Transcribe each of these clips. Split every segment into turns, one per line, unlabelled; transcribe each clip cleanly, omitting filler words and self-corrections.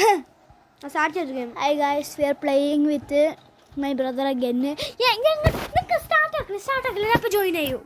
Start your game.
Hi guys, we are playing with my brother again. Start join you.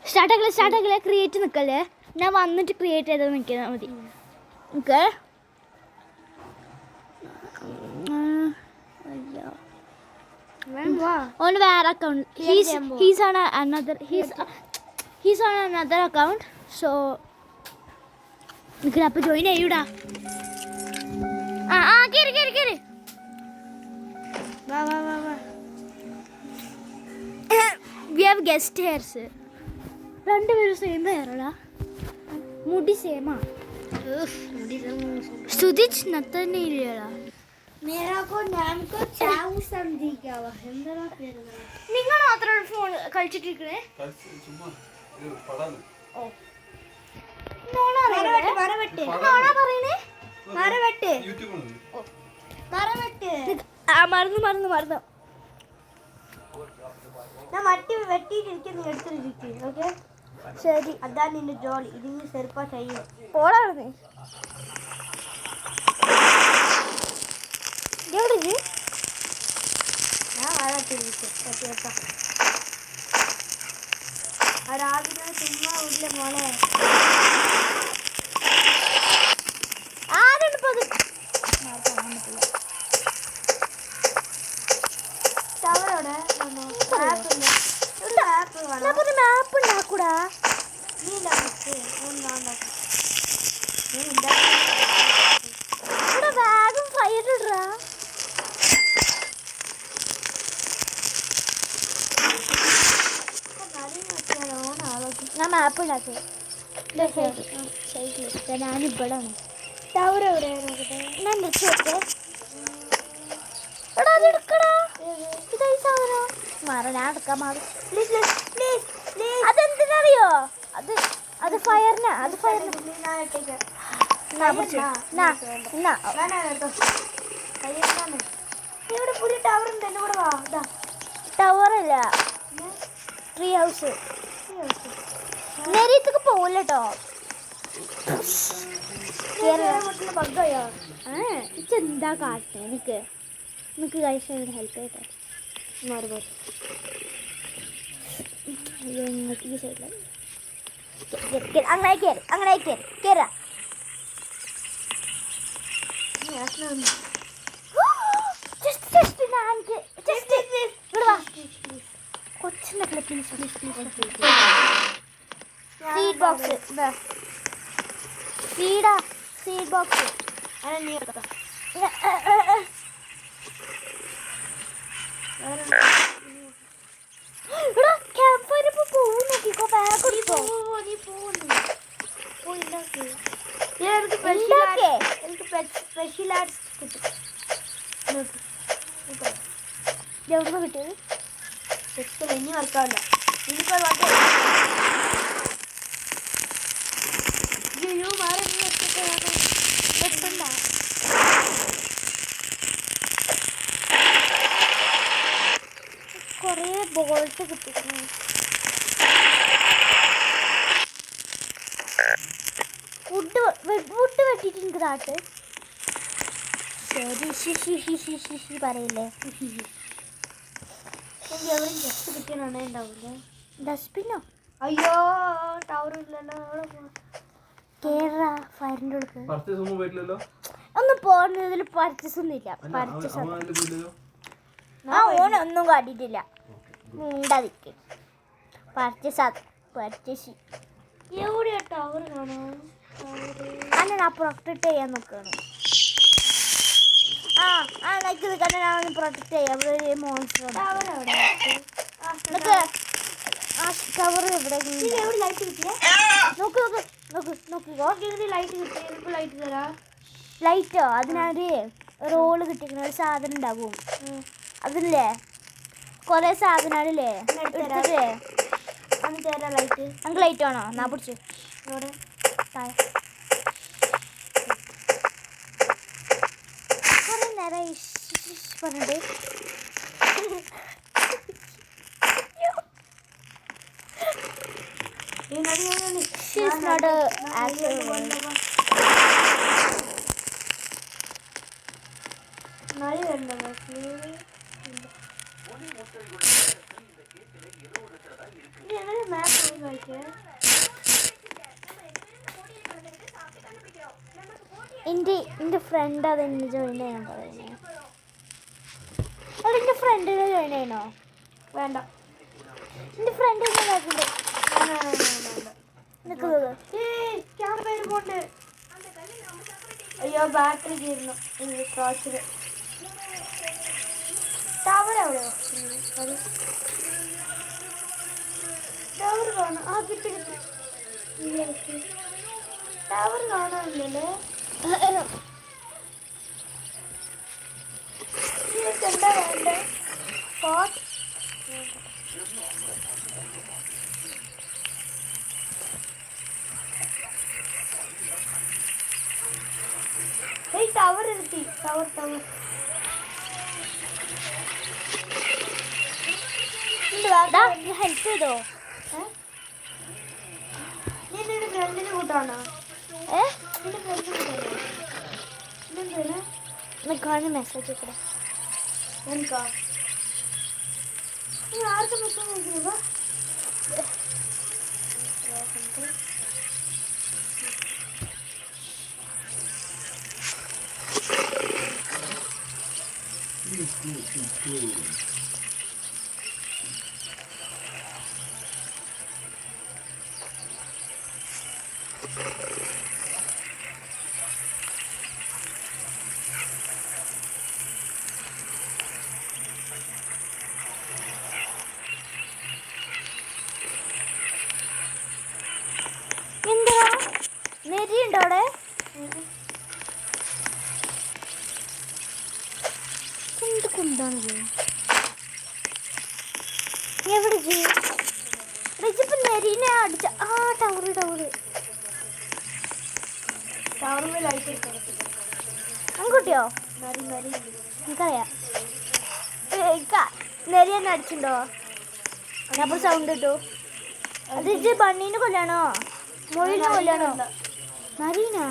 Start create nikkale. Na vannittu create ചെയ്തു നിൽക്കുന്ന മതി. Okay. On where account? He's on another account. So നിക്കട join ചെയ്യൂടാ. കേറി.
വാ.
We have guest hairs. രണ്ടുപേരും same ഹെയറാ. മുടി സെയിമാ. സുധിച്ച് നത്തന്നെ ഇല്ലടാ. നിങ്ങൾ മാത്രം ഫോൺ കളിച്ചിട്ടിരിക്കണേ. മറന്നു.
ഞാൻ വെട്ടിയിട്ടിരിക്കുന്നു എടുത്തിരിക്കും. ഓക്കെ ശരി, അതാണ് നിന്റെ ജോലി. ഇതിന് ചെറുപ്പാ ചെയ്യും.
പോളാണ്
ഞാൻ വരട്ടിരിക്കും. രാവിലെ ചുമ്മാ വീട്ടിലെ മോളെ
മാപ്പ് ഉണ്ടാക്കൂടാ. വേഗം ഫയർ ഇടാ. ഞാൻ മാപ്പ് ഉണ്ടാക്കി. ഞാനിവിടാണ്.
ടവർ എവിടെയാണ് നോക്കട്ടെ.
ഞാൻ വെച്ചോട്ടെ. എടാ അതെടുക്കടാ. ഇതായി സാധനം ഞാൻ എടുക്കാൻ മാറി. അതെന്തിനറിയോ? അത് ഫയറിനാ.
ഇവിടെ പുതിയ ടവർ ഉണ്ട്. എന്നെ കൂടെ വാ.
ടവറല്ല, ട്രീ ഹൗസ്. നേരത്തേക്ക് പോവില്ല കേട്ടോ. എന്താ കാട്ടെ എനിക്ക് കഴിച്ച ഹെൽപ്പ് ചെയ്തോ. ഈ സൈഡിൽ അങ്ങനെ കേറാ. കൊച്ചിന്റെ ക്ലിപ്പിന് സീഡ് ബോക്സ്. സീഡ് ബോക്സ്
നീ എടുക്കാം. സ്പെഷ്യൽ ആർട്സ് കിട്ടും.
എവിടെ കിട്ടിയത്?
ഇനി വർക്കാവില്ല. ഇനിയിപ്പോൾ
കുറേ ബോൾട്ട് കിട്ടിയിരുന്നു. വുഡ് വെട്ടിട്ട് എനിക്ക് താട്ട്. ശരി പറയില്ലേ.
എവിടെയും ജസ്റ്റ് കിട്ടിയാണേ ഉണ്ടാവില്ലേ.
ഡസ്റ്റ്ബിന്നോ?
അയ്യോ ടവർ ഇല്ലല്ലോ.
കേറാ ഫയറിൻ്റെ അടുത്ത്.
ഒന്നും
പോകുന്നതിൽ പർച്ചേസ് ഒന്നും ഇല്ല. ഓനൊന്നും കാട്ടിയിട്ടില്ല. ഉണ്ടാതിക്ക് പർച്ചേസ്
എവിടെയാ ടവർ കാണാം.
അന്നെ പ്രൊട്ടക്ട് ചെയ്യാൻ നോക്കുകയാണ്. ഞാൻ പ്രൊട്ടക്ട് ചെയ്യാം. അവിടെ ഒരു മോൺസ്റ്റർ.
ടവർ എവിടെ?
ടവർ എവിടെ?
ലൈറ്റ് കിട്ടിയ
നോക്കിക്കോ.
ലൈറ്റ് കിട്ടിയ ലൈറ്റ് തരാം.
ലൈറ്റോ? അതിനൊരു റോള് കിട്ടിക്കുന്ന ഒരു സാധനം ഉണ്ടാകും. അതില്ലേ കൊറേ സാധനങ്ങളില്ലേ എടുത്തിട്ട്
ലൈറ്റ്.
നമുക്ക് ലൈറ്റ് വേണോ? എന്നാ പിടിച്ച് കുറെ നേരം പറഞ്ഞിട്ട് She's not a actor. എൻ്റെ ഫ്രണ്ട് അതെന്നെ ജോയിൻ ചെയ്യാൻ പറയുന്നത്. അതെൻ്റെ ഫ്രണ്ടിനെ ജോയിൻ ചെയ്യണോ?
വേണ്ട,
എൻ്റെ ഫ്രണ്ട് നിൽക്കുന്നത്
ക്യാമ്പ് പോണ്ട്. അയ്യോ ബാറ്ററി തീർന്നു. ക്രോച്ചിൽ ടവർ എവിടെയോ? ടവർ കാണാം. ആ കിട്ടി കിട്ടി. ടവർ കാണാനില്ലല്ലേ? എന്താ വേണ്ടേ? സ്പോട്ട് ടവർ എടുത്തി. ടവർ
ഹെൽപ്പ് ചെയ്തോ?
നീ നിന്റെ ഫ്രണ്ടിന് കൂട്ടാണോ? നിന്റെ ഫ്രണ്ടിന് കൂട്ടാണോ?
മെസ്സേജ് ഒക്കെ
എനിക്കാ നീ ആർക്കും മെസ്സേജ് അയക്കുന്നില്ല?
എന്താ നെരിയുണ്ടോ അവിടെ? എന്ത് കുന്താണത്? എവിടെ ഇപ്പൊ നെരീനെ അടിച്ച? ആ ടവറ്
ടവറിൽ ലൈറ്റ്
അങ്ങോട്ടിയോ? എനിക്കറിയാം. നെരി തന്നെ അടിച്ചിട്ടുണ്ടോ? അപ്പോൾ സൗണ്ട് കിട്ടോ? അത് ഇജ്ജ് ബണ്ണീനെ കൊല്ലാണോ മൊയിലിനെ കൊല്ലാണോ? നരീനാ?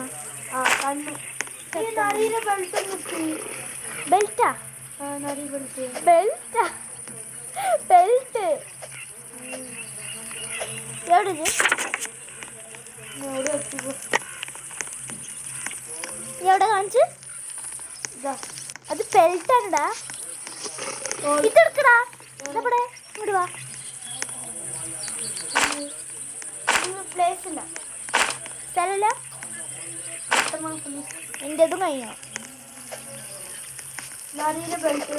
ആ കണ്ണു. നരീനെ ബെൽറ്റ് കിട്ടി.
ബെൽറ്റാ?
നരി ബെൽറ്റ്.
ബെൽറ്റ് എവിടെ എവിടെ കാണിച്ച്? അത് ബെൽറ്റാണടാ. ഇതെടുക്കടാ. ഇതെവിടെ? ഇങ്ങോട്ട് വാ.
പ്ലേസ് ഇല്ല,
സ്ഥലമില്ല. എൻ്റെതും കഴിഞ്ഞോ?
നരിയുടെ ബെൽറ്റ്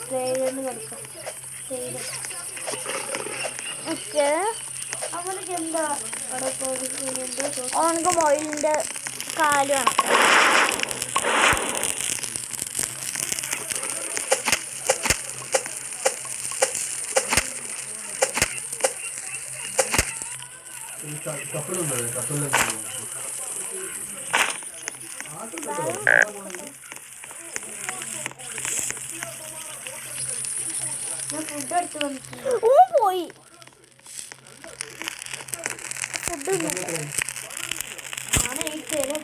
ട്രെയിനിൽ കളിക്കാം.
ഓക്കെ,
അവനക്ക് എന്താ അവിടെ പോകുന്നുണ്ട്?
ഓനക്ക് മൊയിലിൻ്റെ കാല് വേണം.
ഞാൻ ഫുഡ് എടുത്ത് വന്നിട്ടുണ്ട്.
ഓ പോയി. ഫുഡ്
ആണ് ഈ തരും.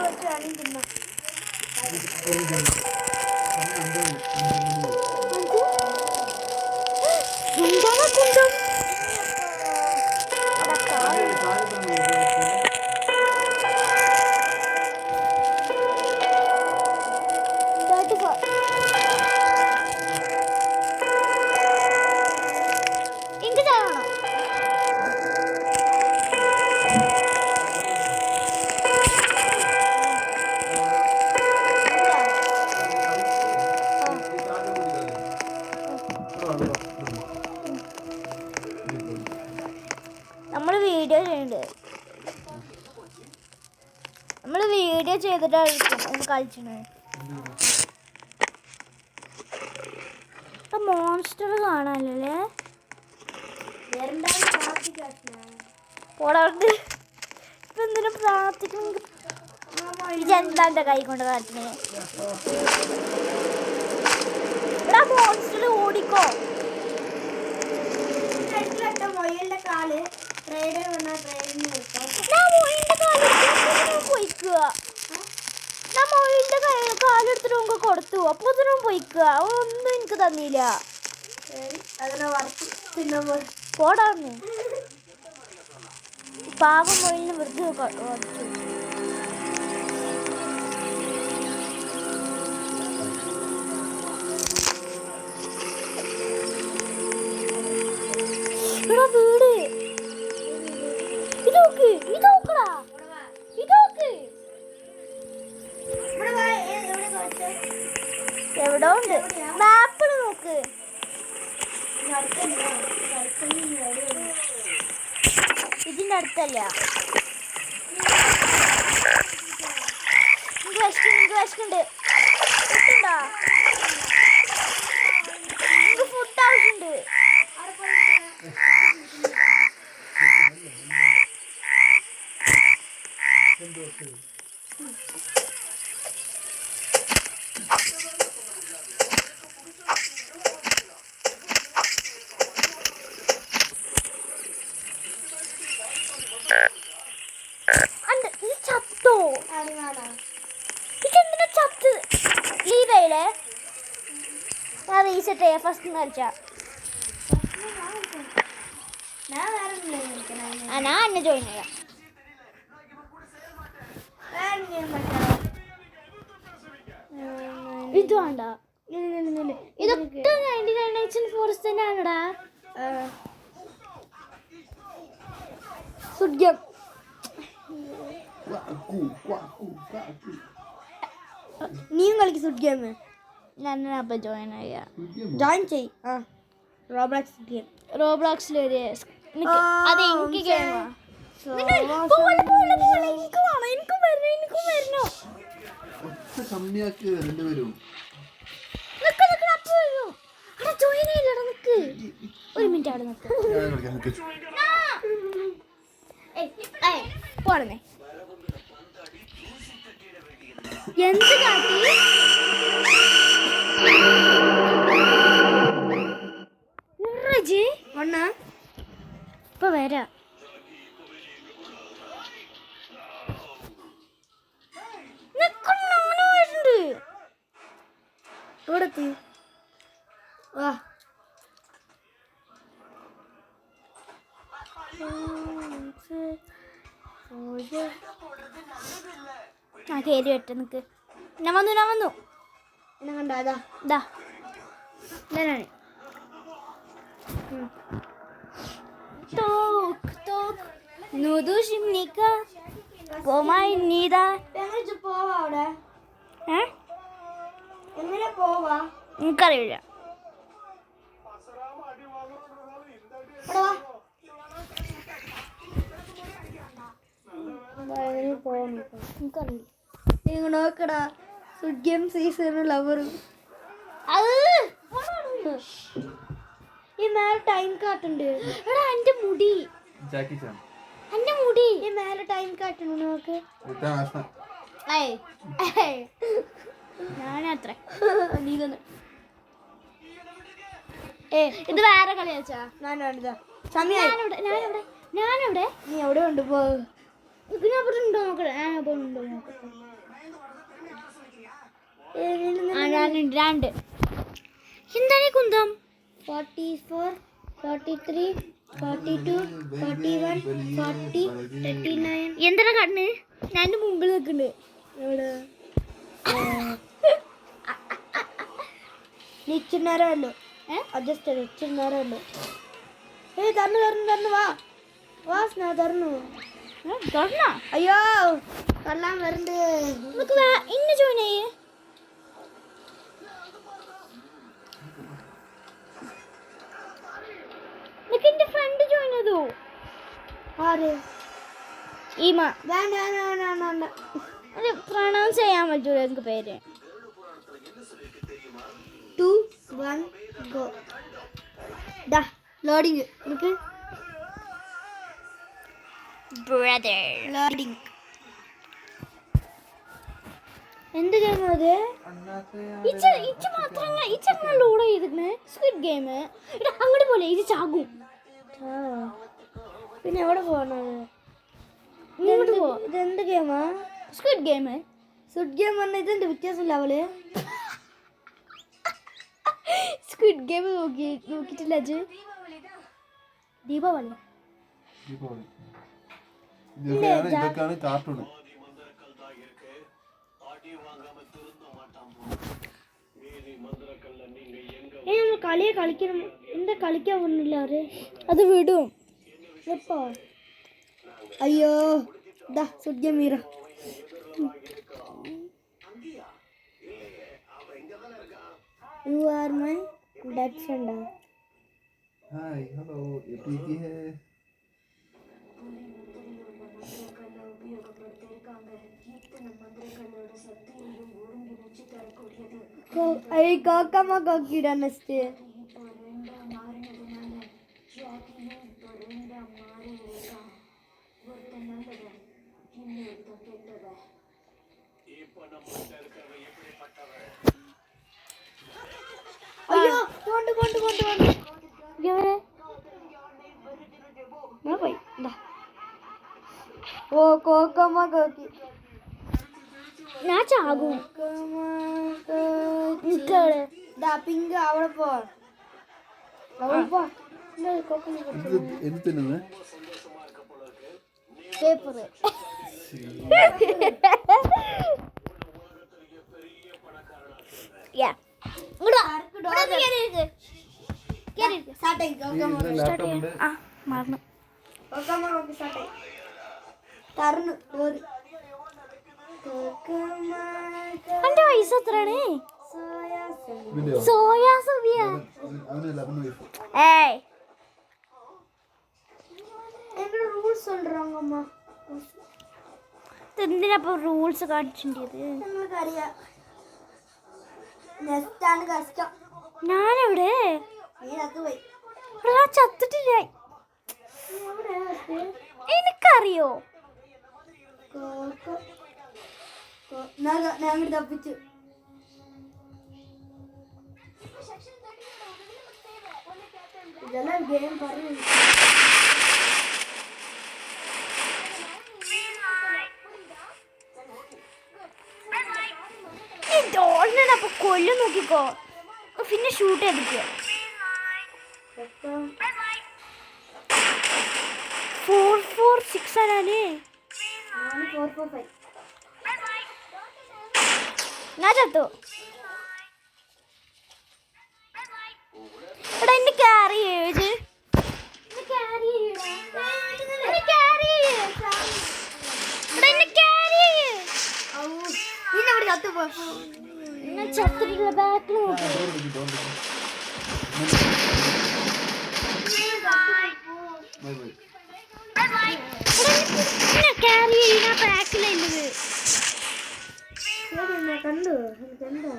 വെച്ചാണെങ്കിൽ തിന്നാം.
എന്താണ് കുന്തം? എനിക്ക് ചായണോ? നമ്മൾ വീഡിയോ ചെയ്തിട്ടായിരിക്കും കളിച്ചത്. മോൺസ്റ്റർ കാണാനല്ലേ? പോടവർക്ക് ഇപ്പൊ എന്തിനും പ്രാർത്ഥിക്കണം. എന്താ കൈ കൊണ്ട് കാട്ടിനെ? ഇവിടെ മോൺസ്റ്റർ ഓടിക്കോ.
മൊയിലിന്റെ കാല് ട്രെയിനിൽ വന്നാൽ ട്രെയിനിൽ
ഞാൻ മൊയിലിന്റെ കാല് പൊയ്ക്കുക. ഞാൻ മൊയിൽ പോയിക്കുക ഒന്നും എനിക്ക് തന്നില്ല.
ശരി അതിനെ വറുത്ത് തിന്നുമ്പോൾ
പോടാന്ന് പാവം മൊയിലിന് വെറുതെ വധിച്ചു. വീട് ഇതോക്ക് ഇതോക്കടാ ഇതോക്ക് എവിടെ ഉണ്ട് മാപ്പിൽ നോക്ക്. ഇതിന്റെ അടുത്തല്ല. എനിക്ക് വിശക്കുണ്ട് ഫുഡുണ്ടോ? എനിക്ക് ഫുഡ് ആവശ്യമുണ്ട്. ചത്തോ? ഇതെന്തിനാ ചത്ത്? ലീവയില്ലേ? ഞാൻ റീസെറ്റ് ചെയ്യാം. ഫസ്റ്റ് കളിച്ചാ ഞാൻ എന്നെ ജോയിൻ ചെയ്യാം. ഇത് വേണ്ട. ഇതൊക്കെ 99 ഫോറസ്റ്റ് തന്നെയാണടാ. സുഖം
നീയും കളിക്ക് സുഡ് ഗെയിം.
ഞാൻ അപ്പം ജോയിൻ ചെയ്യാം.
ജോയിൻ ചെയ്. Roblox game.
റോബ്ലോക്സിൽ അത് എനിക്ക് ഗെയിമാ. ഒരു മിനിറ്റ് അവിടെ നിൽക്ക്. പോണേ എന്ത് കാട്ടി ഇപ്പൊ വരാ.
ഇവിടെത്തി. വാ
ആ കയറി വെട്ട നിക്ക്. ഞാൻ വന്നു
എന്നെ കണ്ട അതാ
ഇതാ ഞാനാണ്.
പോവാ അവിടെ. എങ്ങനെ പോവാ
എനിക്കറിയില്ല.
നിങ്ങൾ നോക്കടാ സുഡ് ഗെയിം സീസൺ ലവറും ഈ മേലെ ടൈം കാട്ടുണ്ട്.
എടാ എന്റെ മുടി എന്റെ മുടി
ഈ മേലെ ടൈം കാട്ടുണ്ട് നോക്ക്.
ഞാനത്ര
നീ തന്നെ
ഇത് വേറെ കളി വെച്ചാ.
ഞാനിതാ സമയം
ഞാനെവിടെ
നീ എവിടെ ഉണ്ട് പോ.
ഇതിനപ്പുറത്തുണ്ടോ നോക്കട്ടെ. ഉണ്ടോ നോക്കട്ടെ. ഞാനുണ്ട് 2. എന്താണ് കുന്തം?
44 43 42 41 40 39.
എന്താണ് കണ്ണ്? ഞാൻ എൻ്റെ മുമ്പിൽ നിൽക്കുന്നുണ്ട്.
എവിടെ നീ ഇച്ചിരി നേരമല്ലോ അഡ്ജസ്റ്റ് ചെയ്ത് ഇച്ചിരി നേരമല്ലോ. തന്നു വാ സ്നേഹ തരുന്നു. അയ്യോ തള്ളാൻ വരണ്ട്.
ഇന്ന് ജോയിൻ ചെയ്യേ. എന്റെ ഫ്രണ്ട് ജോയിൻ ചെയ്തു.
ആര്?
ഈമ.
വേണ്ട
പ്രൊണൗൺസ് ചെയ്യാൻ പറ്റൂല എനിക്ക് പേര്.
2 1 ഗോ. ലോഡിങ് എനിക്ക്
ബ്രദർ
ലോഡിങ്. എന്ത് ഗെയിം അത്?
മാത്രം ലോഡ് ചെയ്തിരുന്നു. Squid game. അങ്ങോട്ട് പോലെ ഇത് ചാകും.
പിന്നെ എവിടെ പോകണത്?
ഇങ്ങോട്ട് പോ.
ഇതെന്ത് ഗെയിമാ?
Squid game.
സുഡ് ഗെയിം പറഞ്ഞ ഇതെന്ത് വ്യത്യാസം ലെവല്?
സ്ക്വിഡ് ഗെയിം നോക്കിയിട്ടില്ല അജ്. ദീപാവലി
ഇതൊക്കെയാണ് കാർട്ടൂൺ.
നമ്മൾ കളിയെ കളിക്കണം. എന്താ കളിക്കാൻ പോകുന്നില്ല അവര്?
അത് വിടും.
എപ്പോ? അയ്യോ ദാ സുജമീറ. You are my best friend.
Hi hello ये प्रीति है.
Ay kakama kakira naste. അയ്യോ കൊണ്ട് കൊണ്ട് കൊണ്ട് കൊണ്ട്
എവരെ
ഞാൻ പോയി. ഓ കോക്കമ്മ കോക്കി
ഞാൻ ചാകും. നിക്കവിടെ
ദാ പിങ്ക് അവിടെ പോ. അവിടെ പോ.
എന്ത് തിന്നുന്നത്?
പേപ്പർ.
ലാപ്ടോപ്പ് ഉണ്ട്.
ആ മറന്നു. എന്റെ പൈസ എത്രയാണ്?
ഇതിന്റെയോ?
സോയാ സുബിയ.
അവനല്ല അവന് വൈഫ്.
ഏയ്
ரூல்ஸ் சொல்றாங்கம்மா.
എന്തിനാ റൂൾസ് കാണിച്ചിട്ടത്?
നിങ്ങൾക്ക് അറിയാം. നെക്സ്റ്റ് ആണ് കഷ്ടം.
ഞാനെവിടെ?
നീ അത് പോയി.
ഞാൻ ചത്തിട്ടില്ല. എനിക്കറിയോ?
ഞാൻ തപ്പിച്ചു. ഇതെല്ലാം ഗെയിം പറഞ്ഞു.
അപ്പൊ കൊല്ലും നോക്കിക്കോ. പിന്നെ ഷൂട്ട് ചെയ്തിക്കോ. 446 ആണല്ലേ?
445.
ഞാൻ ചത്തു. എടാ എന്നെ ക്യാരി ചെയ്യ്. ഞാൻ ചത്തിട്ടില്ല. ബാക്കിൽ നോക്കി. ക്യാരി ചെയ്യുന്ന ബാക്കിലുള്ളത്
കണ്ടു കണ്ടോ?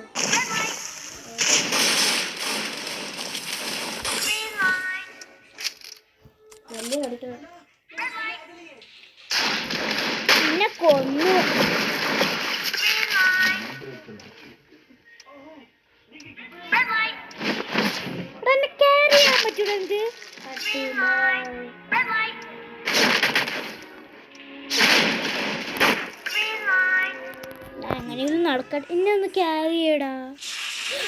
വലിയ കളിക്കണം.
പിന്നെ കൊന്നു. എന്നെ ക്യാരി ചെയ്യാൻ പറ്റൂല. എന്ത് അങ്ങനെയൊന്നും നടക്കട്ടെ. ഇന്നെ ഒന്ന് ക്യാരി ചെയ്യടാ.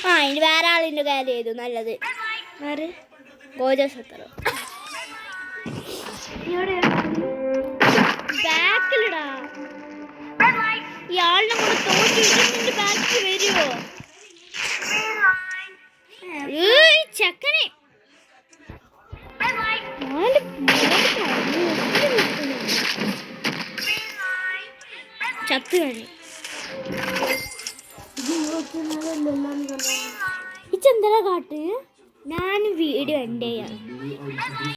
ആ ഇനി വേറെ ആളിന്റെ ക്യാരി ചെയ്തു. നല്ലത്. വേറെ ഗോജസത്തറോ ബാക്കിലിടാ. ഇയാളിനെ കൂടെ തോറ്റിട്ട് ബാക്കിൽ വരുമോ? ചെക്കനെ ചത്ത് കഴിഞ്ഞു. ഇച്ചെന്താ കാട്ട്? ഞാൻ വീഡിയോ എൻ്റെ